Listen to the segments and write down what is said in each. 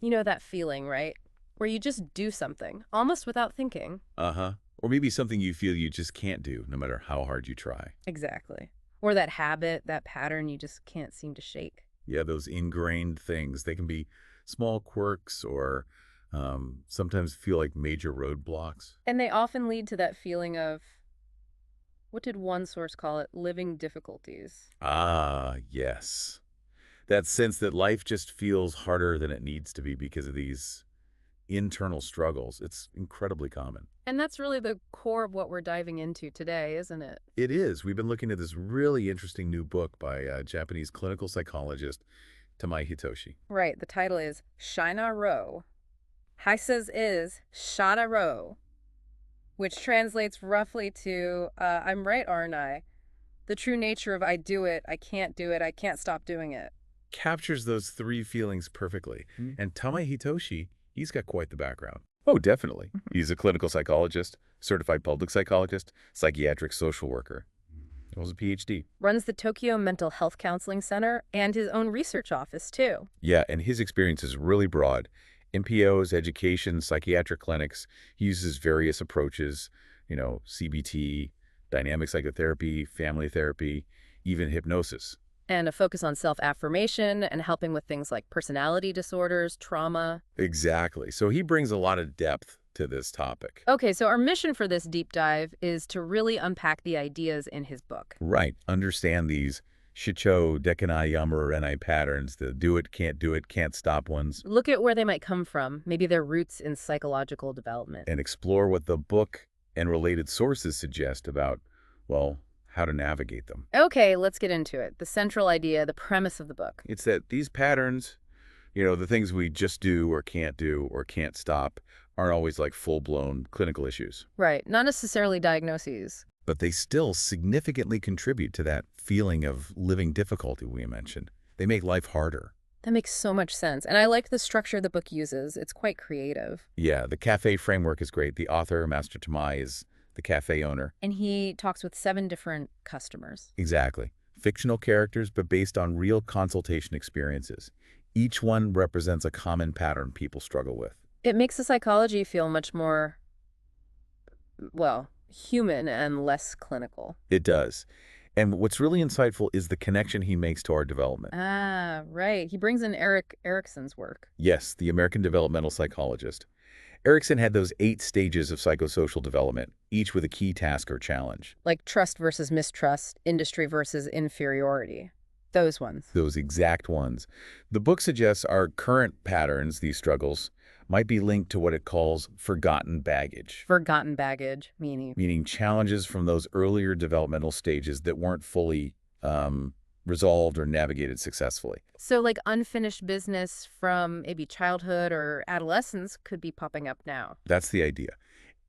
You know that feeling, right? Where you just do something, almost without thinking. Uh-huh. Or maybe something you feel you just can't do, no matter how hard you try. Exactly. Or that habit, that pattern you just can't seem to shake. Yeah, those ingrained things. They can be small quirks or sometimes feel like major roadblocks. And they often lead to that feeling of, what did one source call it? Living difficulties. Ah, yes. That sense that life just feels harder than it needs to be because of these internal struggles. It's incredibly common. And that's really the core of what we're diving into today, isn't it? It is. We've been looking at this really interesting new book by Japanese clinical psychologist Tamai Hitoshi. Right, the title is Shina Ro. Heises is Shana Ro, which translates roughly to I'm right, aren't I? The true nature of I do it, I can't stop doing it. Captures those three feelings perfectly. Mm. And Tamai Hitoshi, he's got quite the background. Oh, definitely. He's a clinical psychologist, certified public psychologist, psychiatric social worker. He holds a PhD. Runs the Tokyo Mental Health Counseling Center and his own research office, too. Yeah, and his experience is really broad. NPOs, education, psychiatric clinics. He uses various approaches, CBT, dynamic psychotherapy, family therapy, even hypnosis. And a focus on self-affirmation and helping with things like personality disorders, trauma. Exactly. So he brings a lot of depth to this topic. Okay, so our mission for this deep dive is to really unpack the ideas in his book. Right. Understand these shicho, dekanai, yamarenai patterns, the do it, can't stop ones, Look at where they might come from, maybe their roots in psychological development. and explore what the book and related sources suggest about, well, how to navigate them. Okay, let's get into it. The central idea, the premise of the book. It's that these patterns, the things we just do or can't stop, aren't always like full-blown clinical issues. Right, not necessarily diagnoses. But they still significantly contribute to that feeling of living difficulty we mentioned. They make life harder. That makes so much sense. And I like the structure the book uses. It's quite creative. Yeah, the cafe framework is great. The author, Master Tamai, is the cafe owner. And he talks with 7 different customers. Exactly. Fictional characters, but based on real consultation experiences. Each one represents a common pattern people struggle with. It makes the psychology feel much more, well, human and less clinical. It does. And what's really insightful is the connection he makes to our development. Ah, right. He brings in Erik Erikson's work. Yes, the American developmental psychologist. Erikson had those 8 stages of psychosocial development, each with a key task or challenge. Like trust versus mistrust, industry versus inferiority. Those ones. Those exact ones. The book suggests our current patterns, these struggles, might be linked to what it calls forgotten baggage, Forgotten baggage, meaning. meaning challenges from those earlier developmental stages that weren't fully resolved or navigated successfully. So like unfinished business from maybe childhood or adolescence could be popping up now. That's the idea.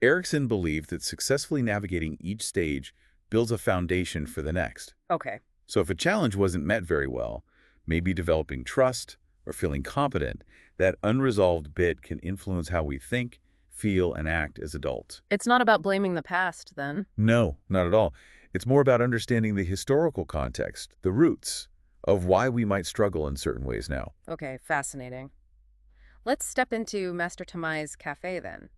Erikson believed that successfully navigating each stage builds a foundation for the next. Okay. So if a challenge wasn't met very well, maybe developing trust or feeling competent, that unresolved bit can influence how we think, feel, and act as adults. It's not about blaming the past, then. No, not at all. It's more about understanding the historical context, the roots of why we might struggle in certain ways now. Okay, fascinating. Let's step into Master Tamai's cafe, then.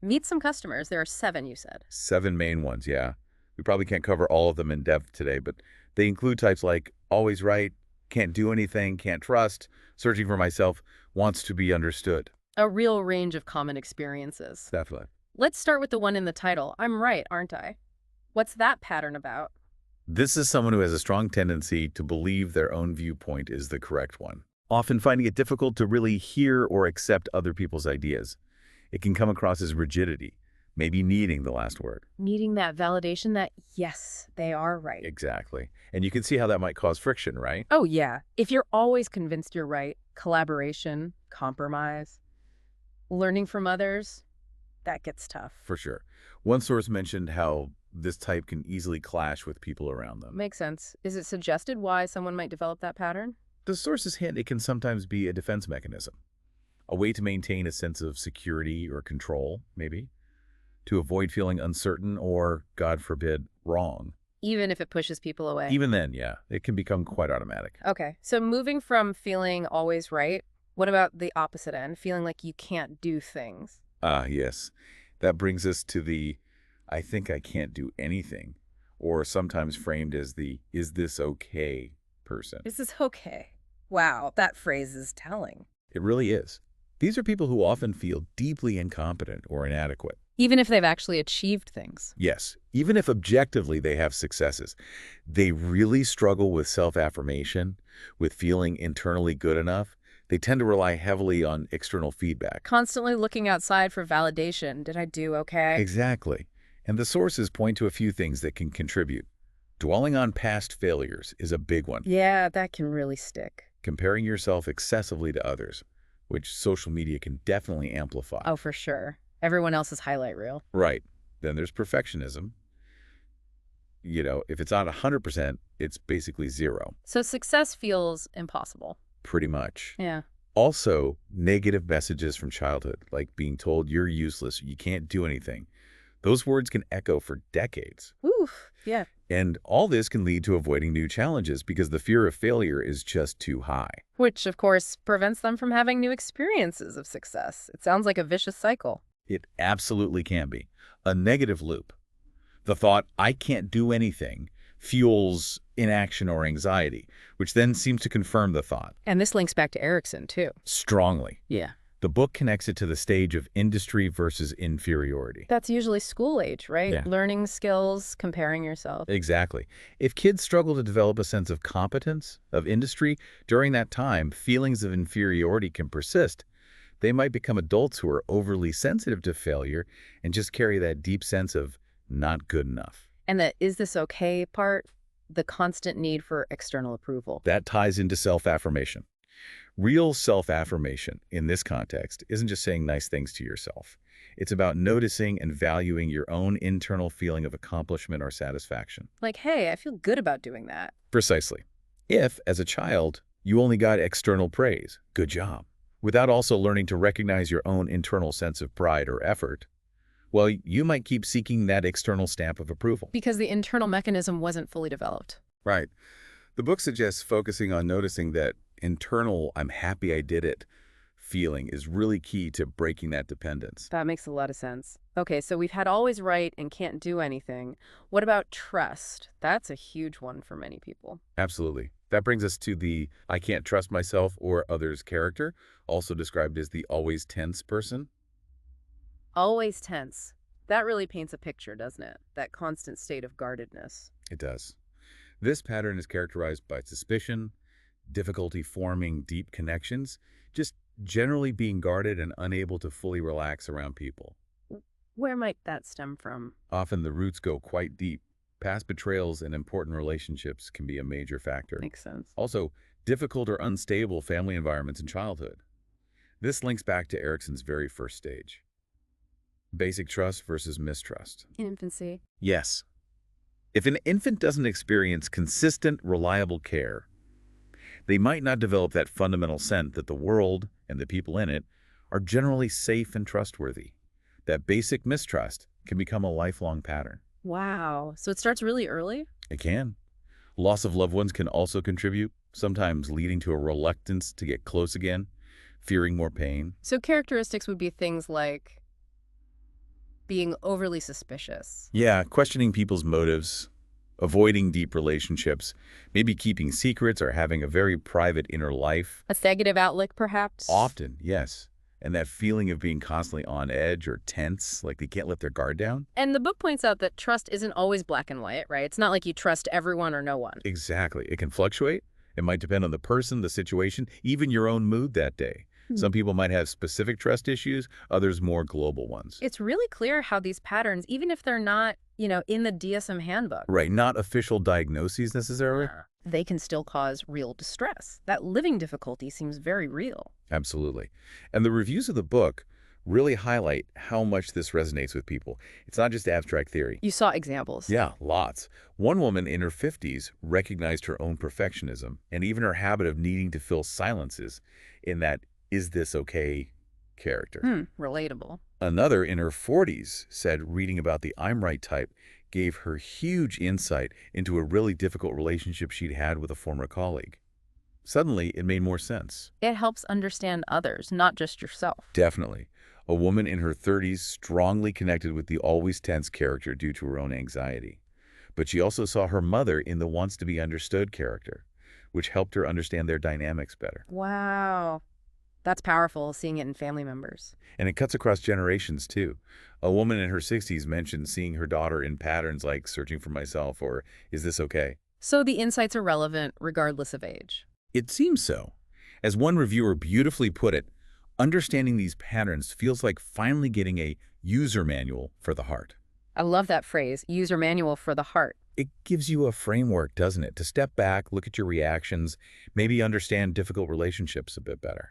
Meet some customers. There are 7, you said. 7 main ones, yeah. We probably can't cover all of them in depth today, but they include types like always right, can't do anything, can't trust, searching for myself, wants to be understood. A real range of common experiences. Definitely. Let's start with the one in the title. I'm right, aren't I? What's that pattern about? This is someone who has a strong tendency to believe their own viewpoint is the correct one, often finding it difficult to really hear or accept other people's ideas. It can come across as rigidity, maybe needing the last word. Needing that validation that, yes, they are right. Exactly. And you can see how that might cause friction, right? Oh, yeah. If you're always convinced you're right, collaboration, compromise, learning from others, that gets tough. For sure. One source mentioned how this type can easily clash with people around them. Makes sense. Is it suggested why someone might develop that pattern? The source's hint it can sometimes be a defense mechanism, a way to maintain a sense of security or control, maybe, to avoid feeling uncertain or, God forbid, wrong. Even if it pushes people away. Even then, yeah, it can become quite automatic. Okay, so moving from feeling always right What about the opposite end, feeling like you can't do things? Ah, yes. That brings us to the I think I can't do anything, or sometimes framed as the is this okay person. This is okay. Wow, that phrase is telling. It really is. These are people who often feel deeply incompetent or inadequate. Even if they've actually achieved things. Yes, even if objectively they have successes, they really struggle with self-affirmation, with feeling internally good enough. They tend to rely heavily on external feedback. Constantly looking outside for validation. Did I do okay? Exactly. And the sources point to a few things that can contribute. Dwelling on past failures is a big one. Yeah, that can really stick. Comparing yourself excessively to others, which social media can definitely amplify. Oh, for sure. Everyone else's highlight reel. Right. Then there's perfectionism. If it's not 100%, it's basically zero, So success feels impossible. pretty much. Yeah. Also, negative messages from childhood, like being told you're useless, you can't do anything. Those words can echo for decades. Oof. Yeah. And all this can lead to avoiding new challenges because the fear of failure is just too high. Which, of course, prevents them from having new experiences of success. It sounds like a vicious cycle. It absolutely can be. A negative loop. The thought, I can't do anything, fuels inaction or anxiety, which then seems to confirm the thought And this links back to Erickson, too. strongly. Yeah. The book connects it to the stage of industry versus inferiority. That's usually school age, right? Yeah. Learning skills, comparing yourself. Exactly. If kids struggle to develop a sense of competence, of industry, during that time, feelings of inferiority can persist. They might become adults who are overly sensitive to failure and just carry that deep sense of not good enough. And the is this okay part, the constant need for external approval. That ties into self-affirmation. Real self-affirmation in this context isn't just saying nice things to yourself. It's about noticing and valuing your own internal feeling of accomplishment or satisfaction. Like, hey, I feel good about doing that. Precisely. If, as a child, you only got external praise, good job, without also learning to recognize your own internal sense of pride or effort, well, you might keep seeking that external stamp of approval. Because the internal mechanism wasn't fully developed. Right. The book suggests focusing on noticing that internal, I'm happy I did it, feeling is really key to breaking that dependence. That makes a lot of sense. Okay, so we've had always right and can't do anything. What about trust? That's a huge one for many people. Absolutely. That brings us to the I can't trust myself or others character, also described as the always tense person. Always tense. That really paints a picture, doesn't it? That constant state of guardedness. It does. This pattern is characterized by suspicion, difficulty forming deep connections, just generally being guarded and unable to fully relax around people. Where might that stem from? Often the roots go quite deep. Past betrayals in important relationships can be a major factor. Makes sense. Also, difficult or unstable family environments in childhood. This links back to Erickson's very first stage. Basic trust versus mistrust. In infancy. Yes. If an infant doesn't experience consistent, reliable care, they might not develop that fundamental sense that the world and the people in it are generally safe and trustworthy. That basic mistrust can become a lifelong pattern. Wow. So it starts really early? It can. Loss of loved ones can also contribute, sometimes leading to a reluctance to get close again, fearing more pain. So characteristics would be things like being overly suspicious. Yeah, questioning people's motives, avoiding deep relationships, maybe keeping secrets or having a very private inner life. A negative outlook, perhaps? Often, yes. And that feeling of being constantly on edge or tense, like they can't let their guard down. And the book points out that trust isn't always black and white, right? It's not like you trust everyone or no one. Exactly. It can fluctuate. It might depend on the person, the situation, even your own mood that day. Some people might have specific trust issues, others more global ones. It's really clear how these patterns, even if they're not, in the DSM handbook, Right, not official diagnoses necessarily. they can still cause real distress. That living difficulty seems very real. Absolutely. And the reviews of the book really highlight how much this resonates with people. It's not just abstract theory. You saw examples. Yeah, lots. One woman in her 50s recognized her own perfectionism and even her habit of needing to fill silences in that is this okay character. Relatable. Another in her 40s said reading about the I'm right type gave her huge insight into a really difficult relationship she'd had with a former colleague. Suddenly, it made more sense. It helps understand others, not just yourself. Definitely. A woman in her 30s strongly connected with the always tense character due to her own anxiety. But she also saw her mother in the wants to be understood character, which helped her understand their dynamics better. Wow. That's powerful, seeing it in family members. And it cuts across generations, too. A woman in her 60s mentioned seeing her daughter in patterns like searching for myself or is this okay? So the insights are relevant regardless of age. It seems so. As one reviewer beautifully put it, understanding these patterns feels like finally getting a user manual for the heart. I love that phrase, user manual for the heart. It gives you a framework, doesn't it, to step back, look at your reactions, maybe understand difficult relationships a bit better.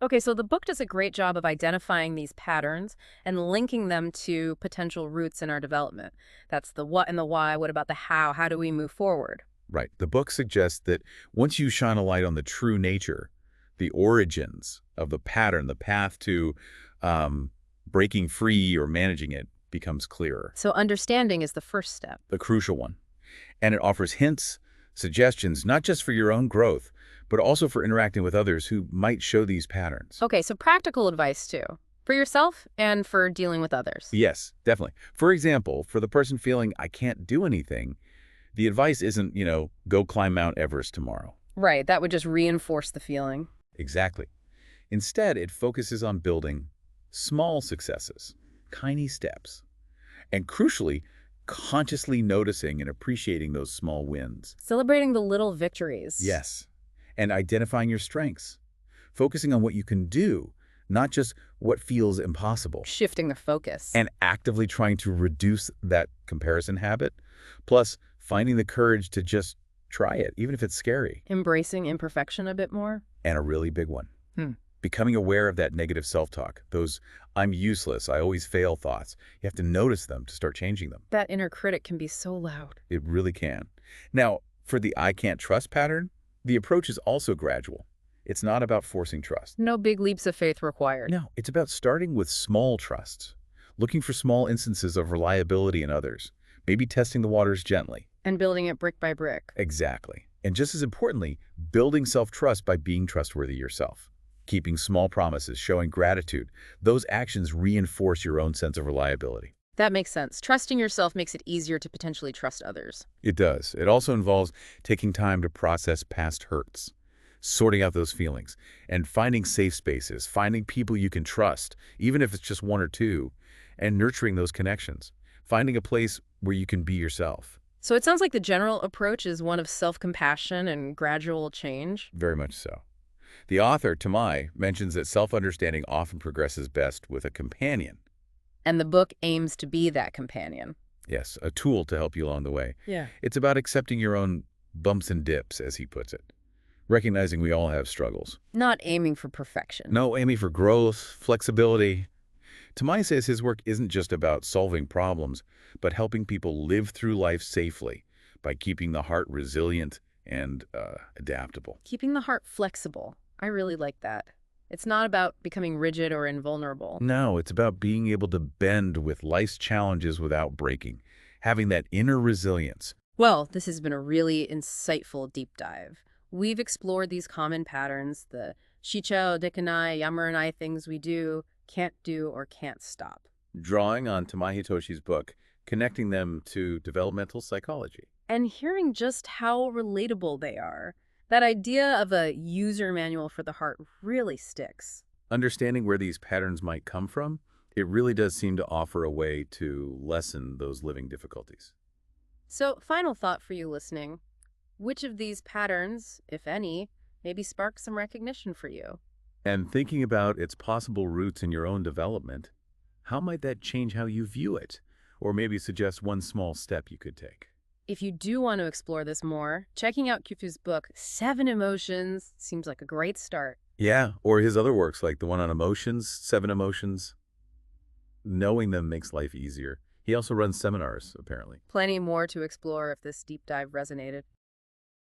Okay, so the book does a great job of identifying these patterns and linking them to potential roots in our development. That's the what and the why. What about the how? How do we move forward? Right. The book suggests that once you shine a light on the true nature, the origins of the pattern, the path to breaking free or managing it becomes clearer, So understanding is the first step. the crucial one. And it offers hints, suggestions, not just for your own growth, but also for interacting with others who might show these patterns. Okay, so practical advice too, for yourself and for dealing with others. Yes, definitely. For example, for the person feeling I can't do anything, the advice isn't, go climb Mount Everest tomorrow. Right, that would just reinforce the feeling. Exactly. Instead, it focuses on building small successes, tiny steps, and crucially, consciously noticing and appreciating those small wins. Celebrating the little victories. Yes, and identifying your strengths, focusing on what you can do, not just what feels impossible, Shifting the focus. and actively trying to reduce that comparison habit, plus finding the courage to just try it, even if it's scary. Embracing imperfection a bit more. And a really big one. Hmm. Becoming aware of that negative self-talk, those I'm useless, I always fail thoughts. You have to notice them to start changing them. That inner critic can be so loud. It really can. Now, for the I can't trust pattern, the approach is also gradual. It's not about forcing trust. No big leaps of faith required. No, it's about starting with small trusts, looking for small instances of reliability in others, maybe testing the waters gently. And building it brick by brick. Exactly. And just as importantly, building self-trust by being trustworthy yourself. Keeping small promises, showing gratitude, those actions reinforce your own sense of reliability. That makes sense. Trusting yourself makes it easier to potentially trust others. It does. It also involves taking time to process past hurts, sorting out those feelings, and finding safe spaces, finding people you can trust, even if it's just one or two, and nurturing those connections, finding a place where you can be yourself. So it sounds like the general approach is one of self-compassion and gradual change. Very much so. The author, Tamai, mentions that self-understanding often progresses best with a companion. And the book aims to be that companion. Yes, a tool to help you along the way. Yeah. It's about accepting your own bumps and dips, as he puts it. Recognizing we all have struggles. Not aiming for perfection. No, aiming for growth, flexibility. Tamai says his work isn't just about solving problems, but helping people live through life safely by keeping the heart resilient and adaptable. Keeping the heart flexible. I really like that. It's not about becoming rigid or invulnerable. No, it's about being able to bend with life's challenges without breaking, having that inner resilience. Well, this has been a really insightful deep dive. We've explored these common patterns, the shicho, dekanai, yamaranai things we do, can't do, or can't stop. Drawing on Tamai Hitoshi's book, connecting them to developmental psychology. And hearing just how relatable they are. That idea of a user manual for the heart really sticks. Understanding where these patterns might come from, it really does seem to offer a way to lessen those living difficulties. So, final thought for you listening. Which of these patterns, if any, maybe spark some recognition for you? And thinking about its possible roots in your own development, how might that change how you view it? Or maybe suggest one small step you could take. If you do want to explore this more, checking out Kyufu's book, 7 Emotions, seems like a great start. Yeah, or his other works like the one on emotions, 7 Emotions. Knowing them makes life easier. He also runs seminars, apparently. Plenty more to explore if this deep dive resonated.